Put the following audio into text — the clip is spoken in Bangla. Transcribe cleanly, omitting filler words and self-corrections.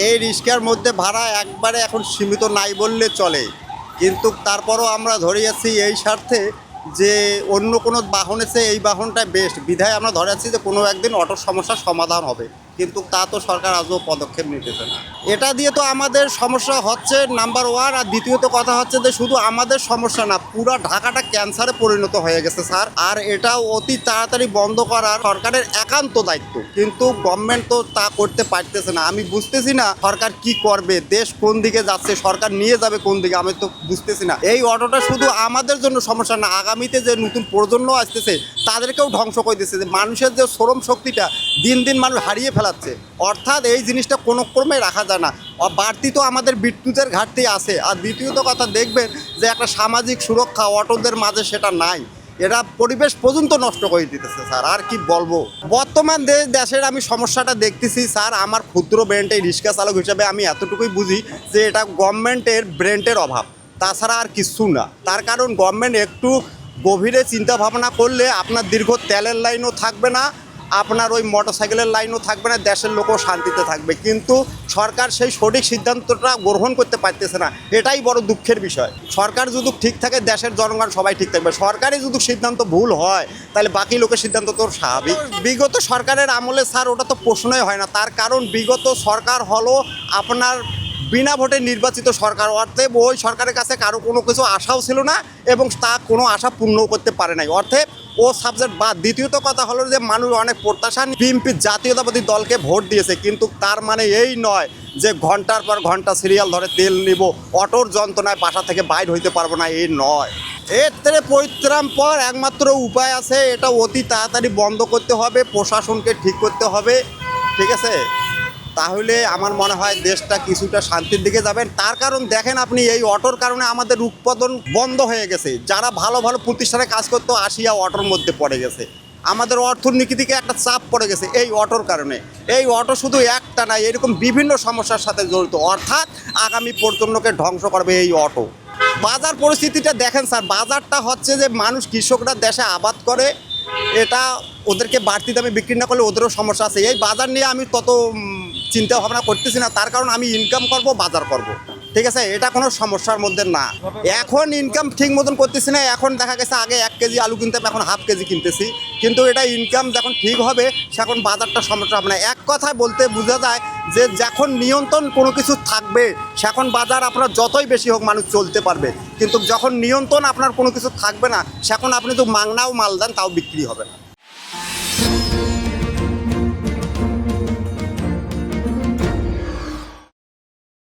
এই রিস্কার মধ্যে ভাড়া একবারে এখন সীমিত নাই বললে চলে, কিন্তু তারপরও আমরা ধরে যাচ্ছি এই স্বার্থে যে অন্য কোনো বাহন এসে এই বাহনটা বেস্ট বিধায় আমরা ধরে যাচ্ছি যে কোনো একদিন অটোর সমস্যার সমাধান হবে, কিন্তু তা তো সরকার আজও পদক্ষেপ নিতেছে না। এটা দিয়ে তো আমাদের সমস্যা হচ্ছে নাম্বার ওয়ান, আর দ্বিতীয়ত কথা হচ্ছে যে শুধু আমাদের সমস্যা না, পুরো ঢাকাটা ক্যান্সারে পরিণত হয়ে গেছে স্যার। আর এটা অতি তাড়াতাড়ি বন্ধ করার সরকারের একান্ত দায়িত্ব, কিন্তু গভর্নমেন্ট তো তা করতে পারতেছে না। আমি বুঝতেছি না সরকার কি করবে, দেশ কোন দিকে যাচ্ছে, সরকার নিয়ে যাবে কোন দিকে, আমি তো বুঝতেছি না। এই অটোটা শুধু আমাদের জন্য সমস্যা না, আগামীতে যে নতুন প্রজন্ম আসতেছে তাদেরকেও ধ্বংস করে দিচ্ছে, যে মানুষের যে শ্রম শক্তিটা দিন দিন মানুষ হারিয়ে ফেলাচ্ছে। অর্থাৎ এই জিনিসটা কোনো ক্রমে রাখা যায় না। বাড়তি তো আমাদের বিদ্যুতের ঘাটতি আছে, আর দ্বিতীয়ত কথা দেখবেন যে একটা সামাজিক সুরক্ষা অটোদের মাঝে সেটা নাই। এরা পরিবেশ পর্যন্ত নষ্ট করে দিতেছে স্যার, আর কি বলবো। বর্তমান দেশের আমি সমস্যাটা দেখতেছি স্যার, আমার ক্ষুদ্র ব্র্যান্ডে রিক্সা চালক হিসাবে আমি এতটুকুই বুঝি যে এটা গভর্নমেন্টের ব্র্যান্ডের অভাব, তাছাড়া আর কিছু না। তার কারণ গভর্নমেন্ট একটু গভীরে চিন্তা ভাবনা করলে আপনার দীর্ঘ তেলের লাইনও থাকবে না, আপনার ওই মোটরসাইকেলের লাইনও থাকবে না, দেশের লোকও শান্তিতে থাকবে। কিন্তু সরকার সেই সঠিক সিদ্ধান্তটা গ্রহণ করতে পারতেছে না, এটাই বড় দুঃখের বিষয়। সরকার যদি ঠিক থাকে দেশের জনগণ সবাই ঠিক থাকবে, সরকারই যদি সিদ্ধান্ত ভুল হয় তাহলে বাকি লোকের সিদ্ধান্ত তো স্বাভাবিক। বিগত সরকারের আমলে স্যার ওটা তো প্রশ্নই হয় না, তার কারণ বিগত সরকার হলো আপনার বিনা ভোটে নির্বাচিত সরকার, অর্থে ওই সরকারের কাছে কারো কোনো কিছু আশাও ছিল না এবং তা কোনো আশা পূর্ণ করতে পারে নাই, অর্থে ও সাবজেক্ট বাদ। দ্বিতীয়ত কথা হলো যে মানুষ অনেক প্রত্যাশা বিএনপি জাতীয়তাবাদী দলকে ভোট দিয়েছে, কিন্তু তার মানে এই নয় যে ঘন্টার পর ঘন্টা সিরিয়াল ধরে তেল নিব, অটোর যন্ত্রণায় বাসা থেকে বাইর হইতে পারবো না, এই নয়। এর থেকে পরিত্রাণ পর একমাত্র উপায় আছে, এটা অতি তাড়াতাড়ি বন্ধ করতে হবে, প্রশাসনকে ঠিক করতে হবে, ঠিক আছে? তাহলে আমার মনে হয় দেশটা কিছুটা শান্তির দিকে যাবেন। তার কারণ দেখেন আপনি, এই অটোর কারণে আমাদের উৎপাদন বন্ধ হয়ে গেছে। যারা ভালো ভালো প্রতিষ্ঠানে কাজ করতো আসিয়া অটোর মধ্যে পড়ে গেছে, আমাদের অর্থনীতি থেকে একটা চাপ পড়ে গেছে এই অটোর কারণে। এই অটো শুধু একটা না, এরকম বিভিন্ন সমস্যার সাথে জড়িত, অর্থাৎ আগামী প্রজন্মকে ধ্বংস করবে এই অটো। বাজার পরিস্থিতিটা দেখেন স্যার, বাজারটা হচ্ছে যে মানুষ কৃষকরা দেশে আবাদ করে, এটা ওদেরকে বাড়তি দামে বিক্রি না করলে ওদেরও সমস্যা আছে। এই বাজার নিয়ে আমি তত চিন্তা ভাবনা করতেছি না, তার কারণ আমি ইনকাম করব, বাজার করব, ঠিক আছে? এটা কোনো সমস্যার মধ্যে না। এখন ইনকাম ঠিক মতন করতেছি না, এখন দেখা গেছে আগে 1 কেজি আলু কিনতাম, এখন হাফ কেজি কিনতেছি, কিন্তু এটা ইনকাম যখন ঠিক হবে সেখন বাজারটা সমস্যা হবে না। এক কথায় বলতে বোঝা যায় যে যখন নিয়ন্ত্রণ কোনো কিছু থাকবে সেখন বাজার আপনার যতই বেশি হোক মানুষ চলতে পারবে, কিন্তু যখন নিয়ন্ত্রণ আপনার কোনো কিছু থাকবে না সেখন আপনি তো মাংনাও মাল দেন তাও বিক্রি হবে না।